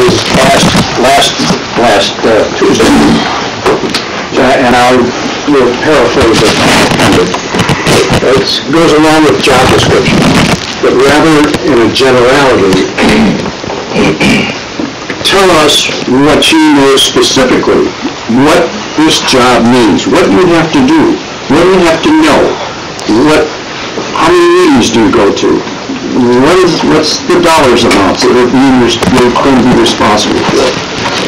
was last Tuesday, and I'll paraphrase it kind of. It goes along with job description, but rather in a generality, tell us what you know specifically, what this job means, what you have to do, what you have to know, how many meetings do you go to, what's the dollars amounts that you're going to be responsible for.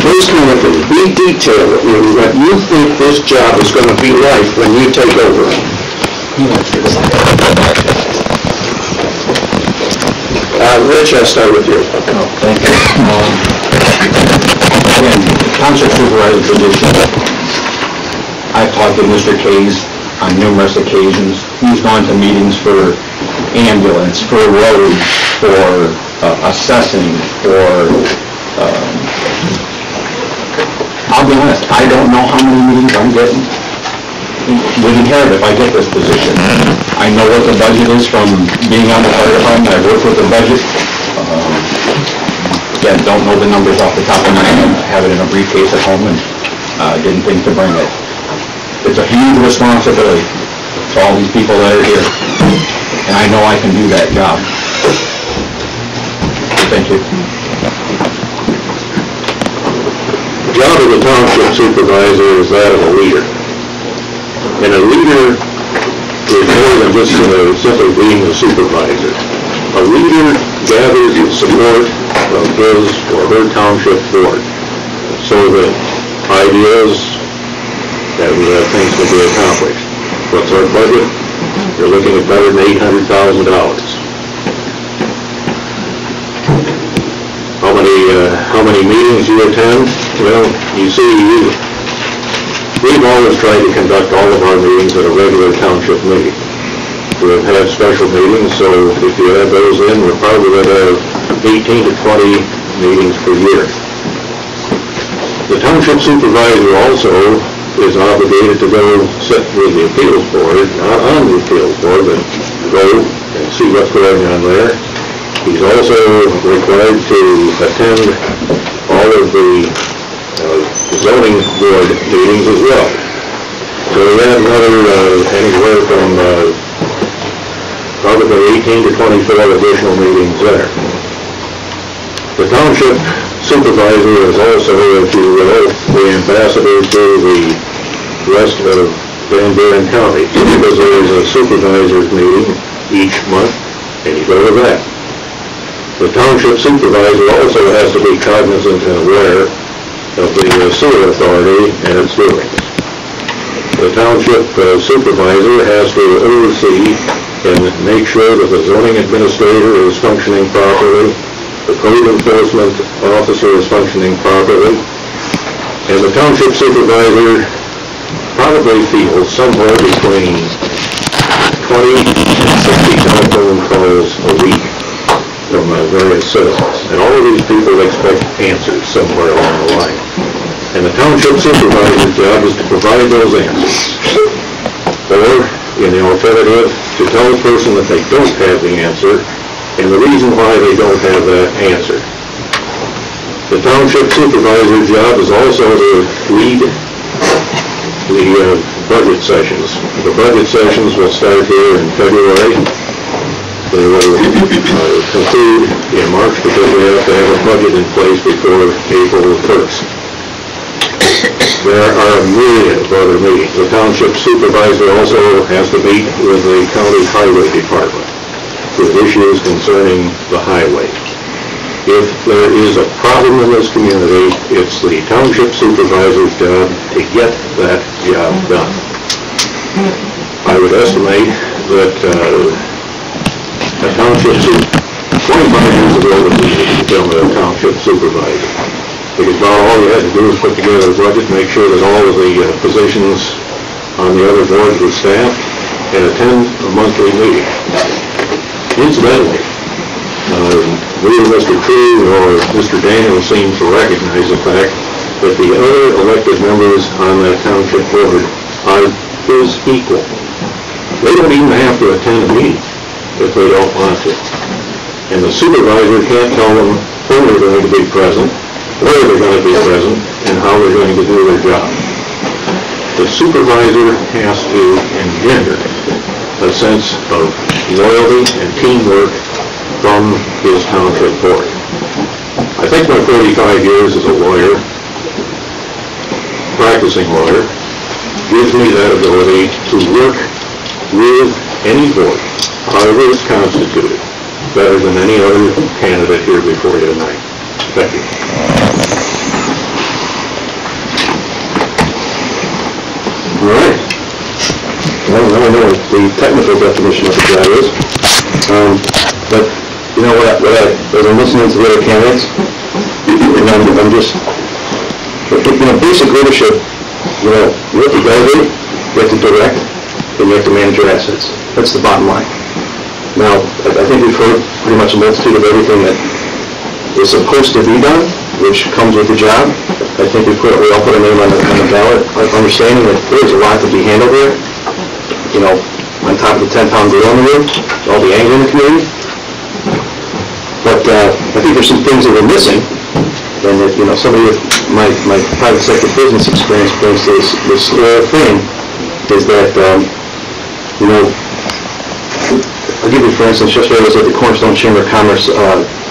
Those kind of things. Be detailed in what you think this job is going to be like when you take over. Rich, I'll start with you. Oh, thank you. Again, Township Supervisor position. I've talked to Mr. Case on numerous occasions. He's gone to meetings for ambulance, for roads, for assessing, for... I'll be honest, I don't know how many meetings I'm getting. Would inherit if I get this position. I know what the budget is from being on the fire department. I've worked with the budget. Again, don't know the numbers off the top of my head. I have it in a briefcase at home and didn't think to bring it. It's a huge responsibility to all these people that are here. And I know I can do that job. Thank you. The job of the township supervisor is that of a leader. And a leader is more than just simply being a supervisor. A leader gathers the support of his or her township board so that ideas and things can be accomplished. What's our budget? You're looking at better than $800,000. How many meetings you attend? Well, you see, we've always tried to conduct all of our meetings at a regular township meeting. We've had special meetings, so if you add those in, we're probably going to have 18 to 20 meetings per year. The township supervisor also is obligated to go sit with the appeals board, not on the appeals board, but go and see what's going on there. He's also required to attend all of the zoning board meetings as well. So we have another anywhere from probably 18 to 24 additional meetings there. The township supervisor is also, if you will, the ambassador to the rest of Van Buren County, because there is a supervisor's meeting each month, and you go to that. The township supervisor also has to be cognizant and aware of the sewer authority and its doings. The township supervisor has to oversee and make sure that the zoning administrator is functioning properly, the code enforcement officer is functioning properly, and the township supervisor probably fields somewhere between 20 and 60 telephone calls a week from various citizens. And all of these people expect answers somewhere along the line. And the township supervisor's job is to provide those answers. Or, in the alternative, to tell the person that they don't have the answer and the reason why they don't have that answer. The township supervisor's job is also to lead the budget sessions. The budget sessions will start here in February. They will conclude in March because we have to have a budget in place before April 1st. There are a myriad of other meetings. The township supervisor also has to meet with the county highway department with issues concerning the highway. If there is a problem in this community, it's the township supervisor's job to get that job done. I would estimate that a township 25 years ago that we became a township supervisor. Because about all you had to do was put together a budget, make sure that all of the positions on the other boards were staffed, and attend a monthly meeting. Incidentally, neither Mr. Crew nor Mr. Daniel seem to recognize the fact that the other elected members on that township board are his equal. They don't even have to attend a meeting if they don't want to. And the supervisor can't tell them whom they're going to be present, where they're going to be present, and how they're going to do their job. The supervisor has to engender a sense of loyalty and teamwork from his township board. I think my 35 years as a lawyer, practicing lawyer, gives me that ability to work with any board, however it's constituted, better than any other candidate here before you tonight. Thank you. All right. Well, I don't know what the technical definition of the job is, but you know what? As I'm listening to the other candidates, I'm just, basic leadership. You have to delegate, you have to direct, and you have to manage your assets. That's the bottom line. Now, I think we've heard pretty much a multitude of everything that is supposed to be done, which comes with the job. I think we all put a name on the ballot, understanding that there's a lot to be handled here. On top of the 10-pound gorilla in the room, all the anger in the community. But I think there's some things that we're missing, and that somebody with my private sector business experience brings to this thing is that I'll give you, for instance, yesterday I was at the Cornerstone Chamber of Commerce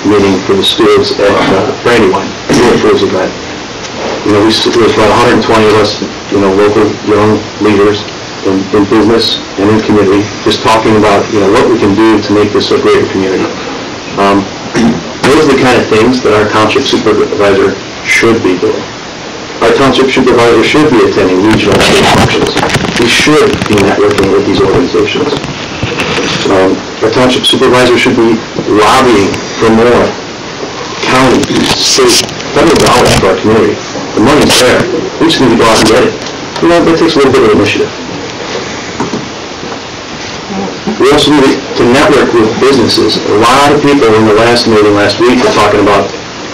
meeting for the stewards at Brandywine. Really thrilled with that. There was about 120 of us, local young leaders in business and in community, just talking about, what we can do to make this a greater community. Those are the kind of things that our township supervisor should be doing. Our township supervisor should be attending regional state functions. We should be networking with these organizations. Our township supervisor should be lobbying for more county, state, federal dollars for our community. The money's there. We just need to go out and get it. That takes a little bit of initiative. We also need to network with businesses. A lot of people in the last meeting last week were talking about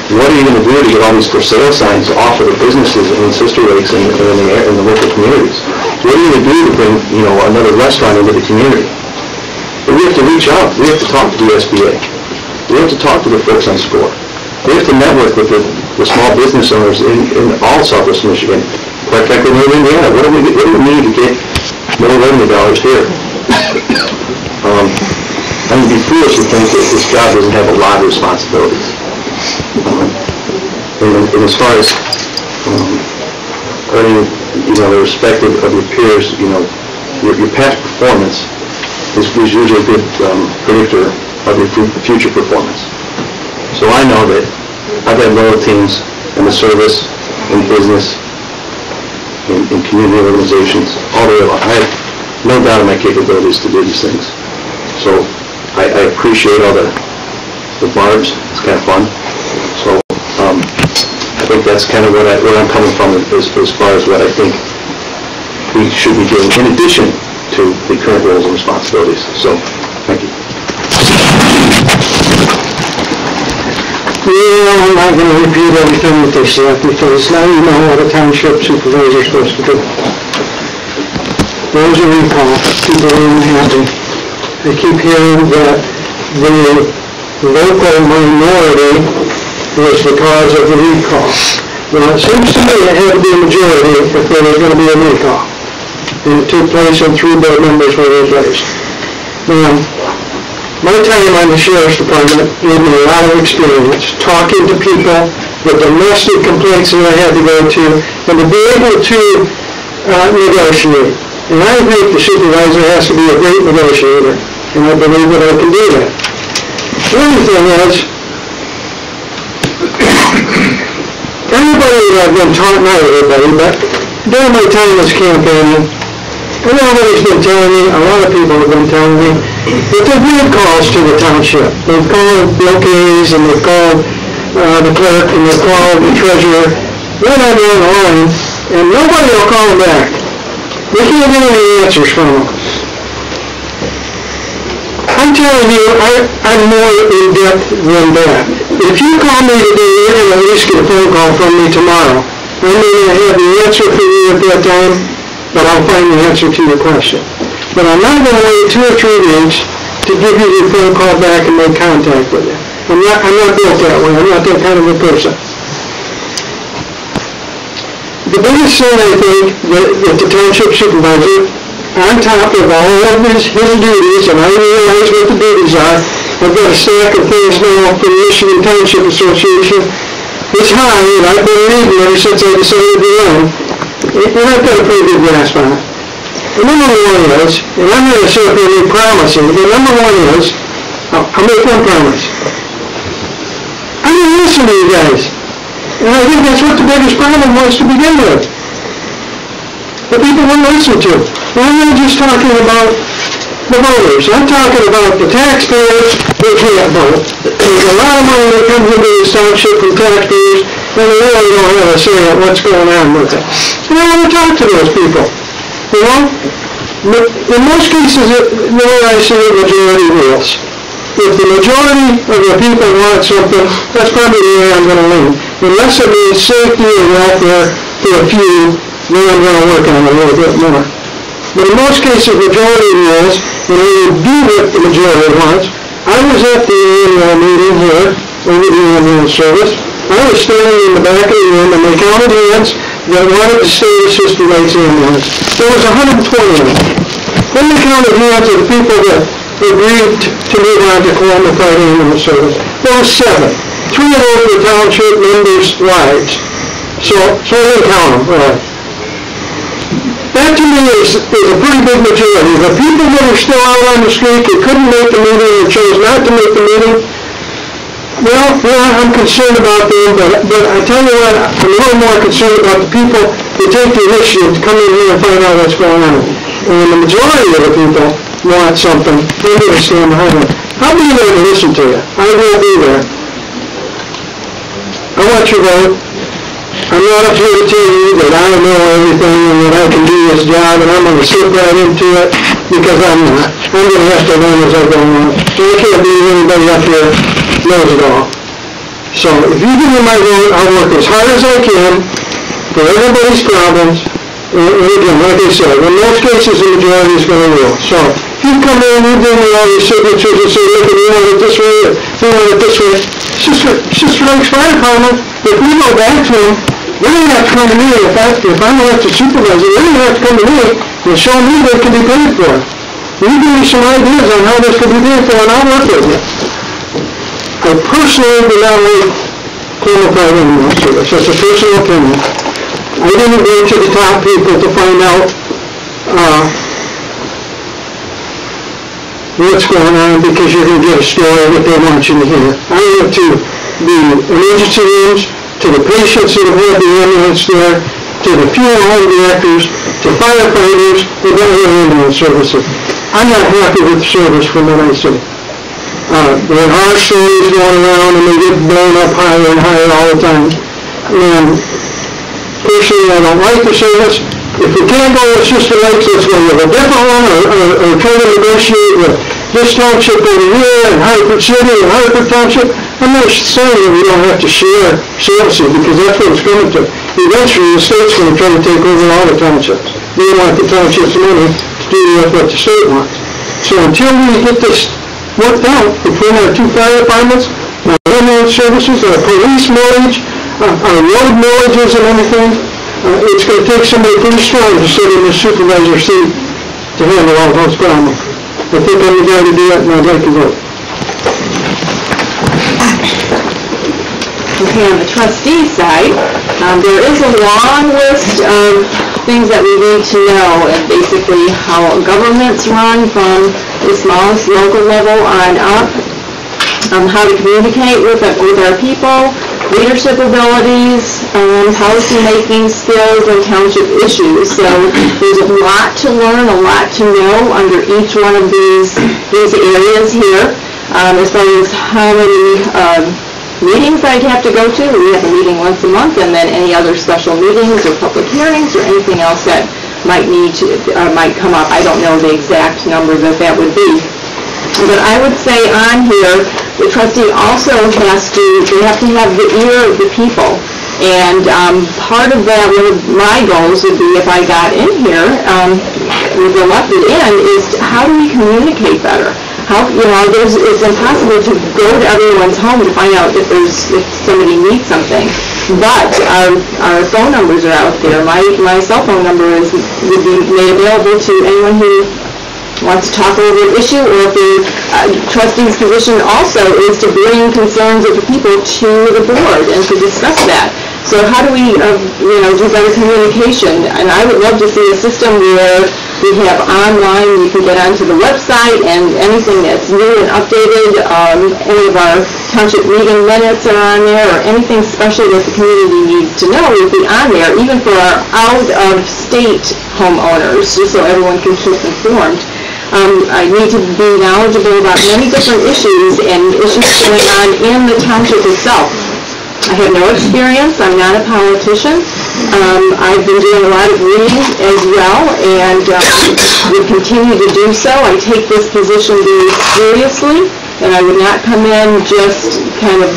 what are you going to do to get all these for sale signs off of the businesses in Sister Lakes and in the local communities. What are you going to do to bring another restaurant into the community? But we have to reach out. We have to talk to the SBA. We have to talk to the folks on SCORE. We have to network with the small business owners in all Southwest Michigan. Quite frankly, in Indiana, what do we need to get more revenue dollars here? I would be foolish to think that this job doesn't have a lot of responsibilities. And as far as earning, the respect of your peers, your past performance is usually a good predictor of your future performance. So I know that I've had loyal teams in the service, in business, in community organizations, all the way along. I have no doubt in my capabilities to do these things. So I appreciate all the barbs. It's kind of fun. So I think that's kind of where I'm coming from as far as what I think we should be doing in addition to the current roles and responsibilities. So thank you. I'm not going to repeat everything that they said, because now you know what a township supervisor is supposed to do. There's a recall. People are unhappy. I keep hearing that the local minority was the cause of the recall. Well, it seems to me it had to be a majority if there was going to be a recall. And it took place and 3 board members were replaced. Now, my time on the Sheriff's Department gave me a lot of experience talking to people, the domestic complaints that I had to go to, and to be able to negotiate. And I think the supervisor has to be a great negotiator, and I believe that I can do that. The other thing is, everybody that I've been taught, not everybody, but during my time as campaigning, everybody's been telling me, a lot of people have been telling me, that they've made calls to the township. They've called Bill Case, and they've called the clerk, and they've called the treasurer. They're not on the line, and nobody will call them back. They can't get any answers from them. I'm telling you, I'm more in-depth than that. If you call me today, you're going to at least get a phone call from me tomorrow. I may not have the answer for you at that time, but I'll find the answer to your question. But I'm not going to wait 2 or 3 weeks to give you your phone call back and make contact with you. I'm not built that way. I'm not that kind of a person. The biggest thing I think that the township supervisor, on top of all of his duties, and I realize what the duties are, I've got a stack of things now for the Michigan Township Association. It's high, and I've been reading ever since I decided to run. And I've got a pretty good grasp on it. And number one is, and I'm going to say if you're promising, but number one is, I'll make one promise. I'm going to listen to you guys. And I think that's what the biggest problem was to begin with. The people wouldn't listen to. And I'm not just talking about the voters. I'm talking about the taxpayers who can't vote. There's a lot of money that comes into this township from taxpayers, and they really don't have a say on what's going on with it. And I want to talk to those people. You know? But in most cases, the way I see it, majority rules. If the majority of the people want something, that's probably the way I'm going to lean. Unless it means safety or welfare for a few, then I'm going to work on it a little bit more. But in most cases, majority rules, and we will do what the majority wants. I was at the annual meeting here, over the ambulance service. I was standing in the back of the room, and they counted hands that wanted to stay with Sister Wright's ambulance. There was 120 of them. Then they counted hands of the people that agreed to move on to qualified ambulance service. There were 7. 3 of those were township members' wives. So I didn't count them, right? That to me is a pretty big majority. The people that are still out on the street that couldn't make the meeting or chose not to make the meeting, well, yeah, I'm concerned about them, but I tell you what, I'm a little more concerned about the people that take the initiative to come in here and find out what's going on. And when the majority of the people want something, they're going to stand behind it. I'll be there to listen to you. I will be there. I want your vote. I'm not up here to tell you that I know everything and that I can do this job, and I'm going to slip right into it, because I'm not. I'm going to have to learn as I go along. So I can't believe anybody up here knows it all. So if you give me my vote, I'll work as hard as I can for everybody's problems. And again, like I said, in most cases, the majority is going to rule. So if you come in, you bring me all your signatures and say, look, we want it this way, or we want it this way. Sister Wright's Fire Department, if we go back to them, they're going to have to come to me. If I'm going to have to supervise it, they're going to have to come to me and show me what can be paid for. You give me some ideas on how this can be paid for, and I'll work with you. I personally do not like qualified ambulance service. That's a personal opinion. I didn't go to the top people to find out what's going on, because you're going to get a story that they want you to hear. I went to the emergency rooms, to the patients that have had the ambulance there, to the funeral home directors, to firefighters, and other ambulance services. I'm not happy with the service from what I see. There are stories going around, and they get blown up higher and higher all the time. And personally, I don't like the service. If we can't go with Sister Wright's, let's go with a different one, or try to negotiate with this township over here, and Hartford City, and Hartford Township. I'm not saying that we don't have to share services, because that's what it's coming to. Eventually, the state's going to try to take over all the townships. They want the townships' money to do what the state wants. So until we get this worked out between our 2 fire departments, our ambulance services, our police millage, our road millages and everything, it's going to take somebody pretty strong to sit in the supervisor's seat to handle all those problems. I think I'm the guy to do it, and I'd like to vote. Okay, on the trustee side, there is a long list of things that we need to know, and basically how governments run from the smallest local level on up, how to communicate with our people, leadership abilities, policy making skills, and township issues. So there's a lot to learn, a lot to know under each one of these areas here, as far as how many meetings I'd have to go to. We have a meeting once a month, and then any other special meetings or public hearings or anything else that might might come up. I don't know the exact number that would be. But I would say on here, the trustee also has to have the ear of the people. And part of that, one of my goals would be, if I got in here, was elected in, is how do we communicate better? it's impossible to go to everyone's home to find out if somebody needs something. But our phone numbers are out there. My cell phone number would be made available to anyone who wants to talk over an issue, or if the trustee's position also is to bring concerns of the people to the board and to discuss that. So how do we, do better communication? And I would love to see a system where we have online, you can get onto the website, and anything that's new and updated, any of our township meeting minutes are on there, or anything special that the community needs to know would be on there, even for our out-of-state homeowners, just so everyone can keep informed. I need to be knowledgeable about many different issues and issues going on in the township itself. I have no experience. I'm not a politician. I've been doing a lot of reading as well, and would continue to do so. I take this position very seriously, and I would not come in just kind of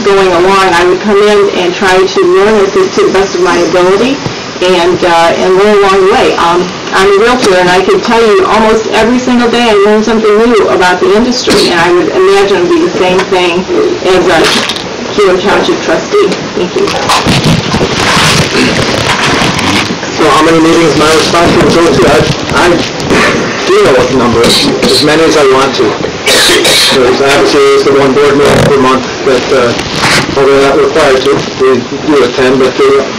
going along. I would come in and try to learn it to the best of my ability, and learn along the way. I'm a realtor, and I can tell you almost every single day I learn something new about the industry, and I would imagine it would be the same thing as a Keeler Township trustee. Thank you. So how many meetings am I responsible to go to? I do know what the number is, as many as I want to. There's obviously the one board meeting per month that, although not required to, we do attend, but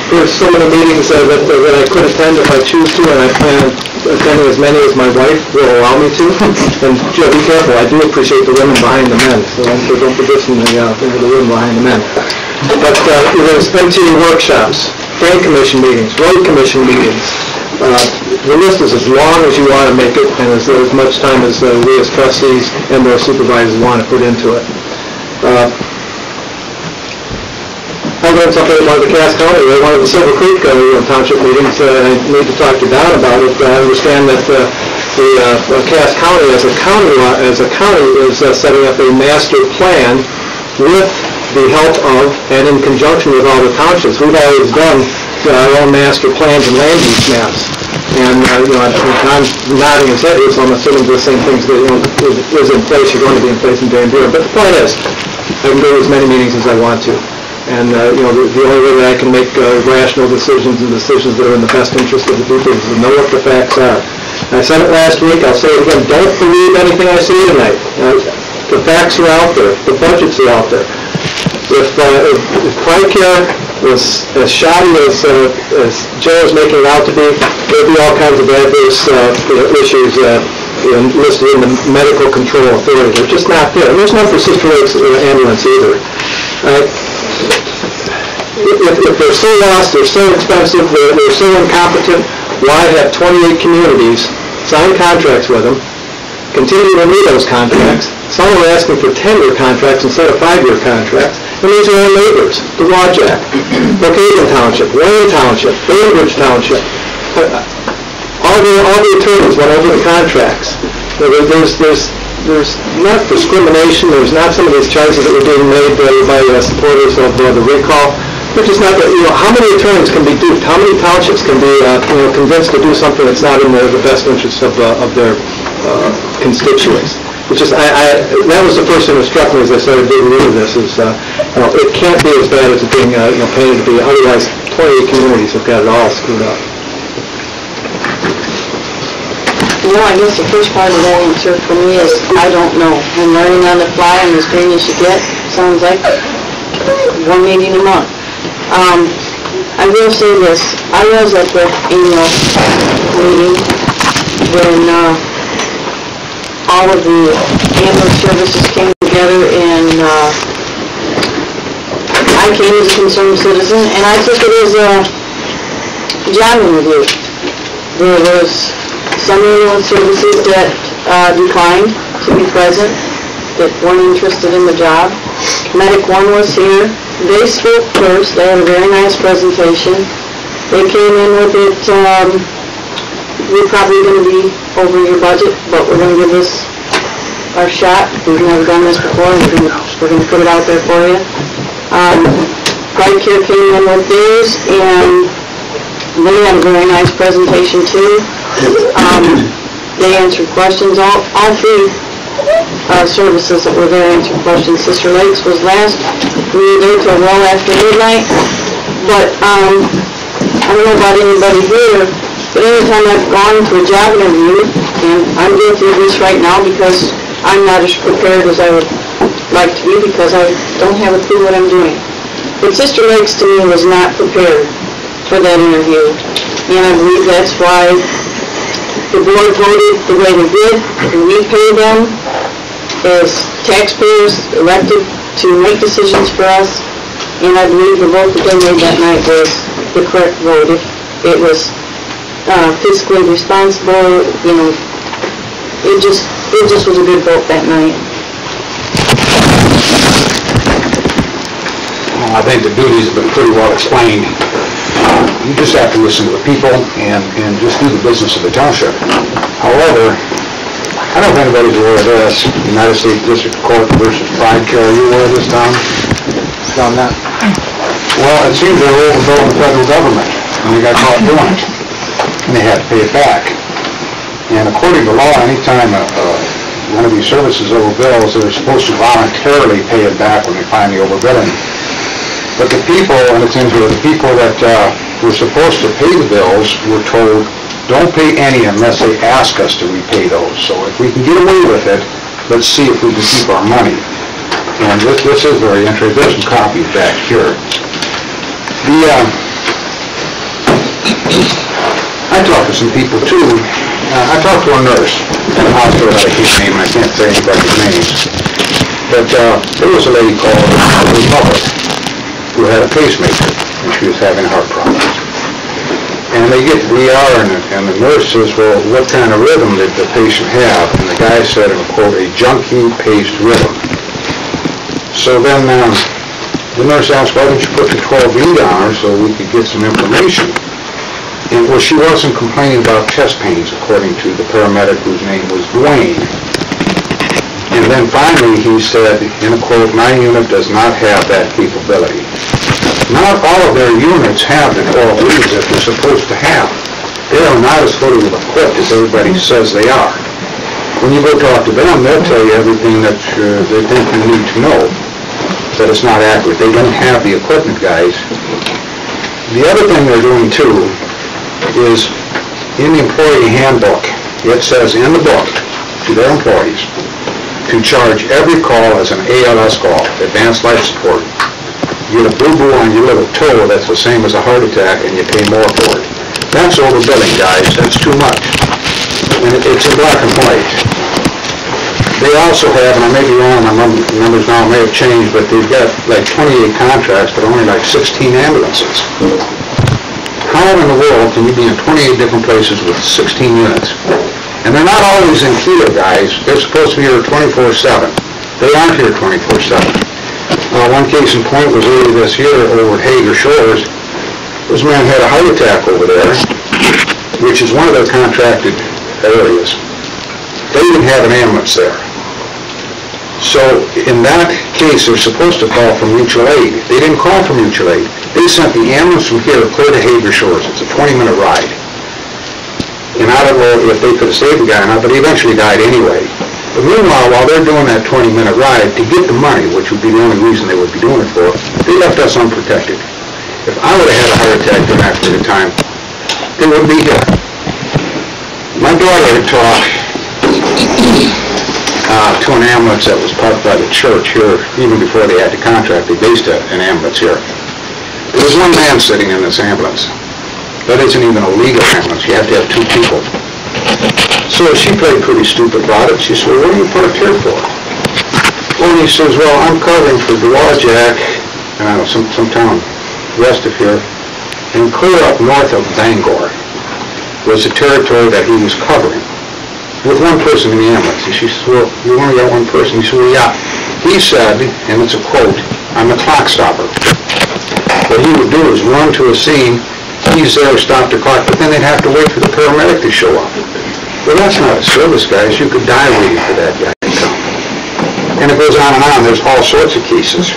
there's so many meetings that I could attend if I choose to, and I plan on attending as many as my wife will allow me to. And Joe, be careful, I do appreciate the women behind the men, so don't put this in the women behind the men. But there's MTE workshops, plan commission meetings, road commission meetings. The list is as long as you want to make it, and as much time as we as trustees and their supervisors want to put into it. I learned something about the Cass County. One of the Silver Creek Township meetings, I need to talk to Don about it. I understand that the Cass County, as a county, is setting up a master plan with the help of and in conjunction with all the townships. We've always done our own master plans and land use maps. And, Don's nodding his head here, so I'm assuming the same things that, is in place, are going to be in place in Van Buren. But the point is, I can go to as many meetings as I want to. And, the only way that I can make rational decisions and decisions that are in the best interest of the people is to know what the facts are. I said it last week, I'll say it again, don't believe anything I say tonight. The facts are out there, the budgets are out there. If TRICARE was as shoddy as Joe is making it out to be, there'd be all kinds of adverse issues listed in the medical control authority. They're just not there. And there's none for Sister Lake's ambulance either. If they're so lost, they're so expensive, they're so incompetent, why have 28 communities sign contracts with them, continue to renew those contracts? Some are asking for 10-year contracts instead of 5-year contracts. And these are our neighbors, the Wajak, Brookhaven Township, Wayne Township, Bainbridge Township. All the attorneys went over the contracts. There's not discrimination. There's not some of these charges that were being made by supporters of the recall. They're just not, how many attorneys can be duped? How many townships can be convinced to do something that's not in the best interest of their constituents? Which is, that was the first thing that struck me as I started digging into this, is it can't be as bad as it's being painted to be. Otherwise, 28 communities have got it all screwed up. I guess the first part of that answer for me is I don't know. I'm learning on the fly, and as green as you get, sounds like one meeting a month. I will say this. I was at the annual meeting when all of the ambulance services came together, and I came as a concerned citizen, and I took it as a job interview. There was some ambulance services that declined to be present, that weren't interested in the job. Medic 1 was here. They spoke first. They had a very nice presentation. They came in with it, we're probably going to be over your budget, but we're going to give this our shot. We've never done this before, and we're going to put it out there for you. TRICARE came in with theirs, and they had a very nice presentation too. They answered questions. All three services that were there answering questions. Sister Lakes was last. We were there till well after midnight. But I don't know about anybody here, but anytime I've gone to a job interview, and I'm guilty of this right now because I'm not as prepared as I would like to be because I don't have a clue what I'm doing. But Sister Lakes to me was not prepared for that interview. And I believe that's why the board voted the way they did, and we pay them as taxpayers elected to make decisions for us. And I believe the vote that they made that night was the correct vote. It was fiscally responsible, you know, it just was a good vote that night. I think the duties have been pretty well explained. You just have to listen to the people and just do the business of the township. However, I don't know if anybody's aware of this, United States District Court versus Pride Care. Are you aware of this, Tom? On that? Well, it seems they're overbilling the federal government, and they got caught doing it, and they had to pay it back. And according to law, anytime one of these services overbills, they're supposed to voluntarily pay it back when they find the overbilling. But the people, and it's in here, the people that were supposed to pay the bills were told, don't pay any unless they ask us to repay those. So if we can get away with it, let's see if we can keep our money. And this is very interesting. There's some copies back here. I talked to some people too. I talked to a nurse at a hospital that I can't name, and I can't say anybody's names. But there was a lady called her mother who had a pacemaker, and she was having heart problems. And they get to the ER, and the nurse says, well, what kind of rhythm did the patient have? And the guy said, and quote, a junkie-paced rhythm. So then the nurse asked, why didn't you put the 12 lead on her so we could get some information? And well, she wasn't complaining about chest pains, according to the paramedic whose name was Dwayne. And then finally he said, in a quote, my unit does not have that capability. Not all of their units have the 12 leads that they're supposed to have. They are not as fully equipped as everybody says they are. When you go talk to them, they'll tell you everything that they think you need to know, but it's not accurate. They don't have the equipment, guys. The other thing they're doing too is in the employee handbook, it says in the book to their employees to charge every call as an ALS call, advanced life support. You get a boo-boo on your little toe that's the same as a heart attack and you pay more for it. That's overbilling, guys. That's too much. And it's in black and white. They also have, and I may be wrong, my numbers now may have changed, but they've got like 28 contracts, but only like 16 ambulances. How in the world can you be in 28 different places with 16 units? And they're not always in Keeler, guys. They're supposed to be here 24/7. They aren't here 24/7. One case in point was early this year over at Hager Shores. This man had a heart attack over there, which is one of their contracted areas. They didn't have an ambulance there. So in that case, they're supposed to call for mutual aid. They didn't call for mutual aid. They sent the ambulance from here clear to Hager Shores. It's a 20-minute ride. And I don't know if they could have saved the guy or not, but he eventually died anyway. But meanwhile, while they're doing that 20-minute ride to get the money, which would be the only reason they would be doing it for, they left us unprotected. If I would have had a heart attack during that period of time, they wouldn't be here. My daughter had talked to an ambulance that was parked by the church here, even before they had the contract. They based an ambulance here. There was one man sitting in this ambulance. That isn't even a legal ambulance. You have to have two people. So she played pretty stupid about it. She said, well, what are you parked here for? Well, he says, well, I'm covering for Dewajak, some town west of here, and clear up north of Bangor was the territory that he was covering, with one person in the ambulance. And she said, well, you only got one person? He said, well, yeah. He said, and it's a quote, I'm a clock stopper. What he would do is run to a scene, he's there to stop the clock, but then they'd have to wait for the paramedic to show up. Well, that's not a service, guys. You could die waiting for that guy to come. And it goes on and on. There's all sorts of cases.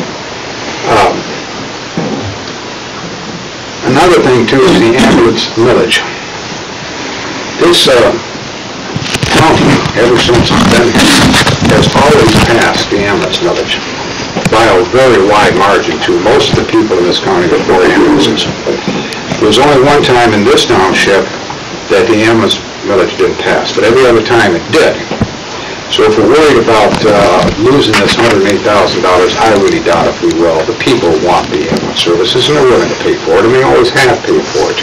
Another thing, too, is the ambulance millage. This county ever since it's been here, has always passed the ambulance millage by a very wide margin to most of the people in this county that afford ambulances. There was only one time in this township that the ambulance millage didn't pass, but every other time it did. So if we're worried about losing this $108,000, I really doubt if we will. The people want the ambulance services, and they're willing to pay for it, and they always have paid for it.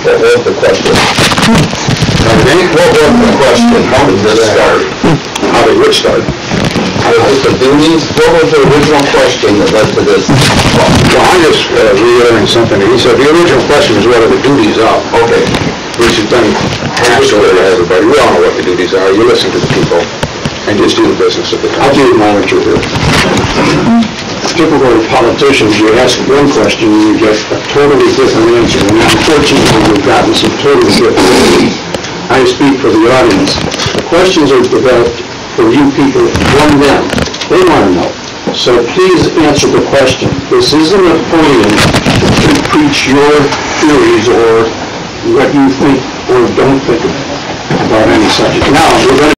What was the question? What was the question? How did this start? How did it start? Was the duties, what was the original question that led to this? Well, I'm just reiterating something. He said the original question is what are the duties of? Okay. Which has been passed over to everybody. We all know what the duties are. You listen to the people and just do the business of the I'll town. be the manager here. Typical politicians, you ask one question and you get a totally different answer, and unfortunately, we've gotten some totally different answers. I speak for the audience. The questions are developed for you people from them. They want to know. So please answer the question. This isn't a podium to preach your theories or what you think or don't think about any subject. Now, we're going to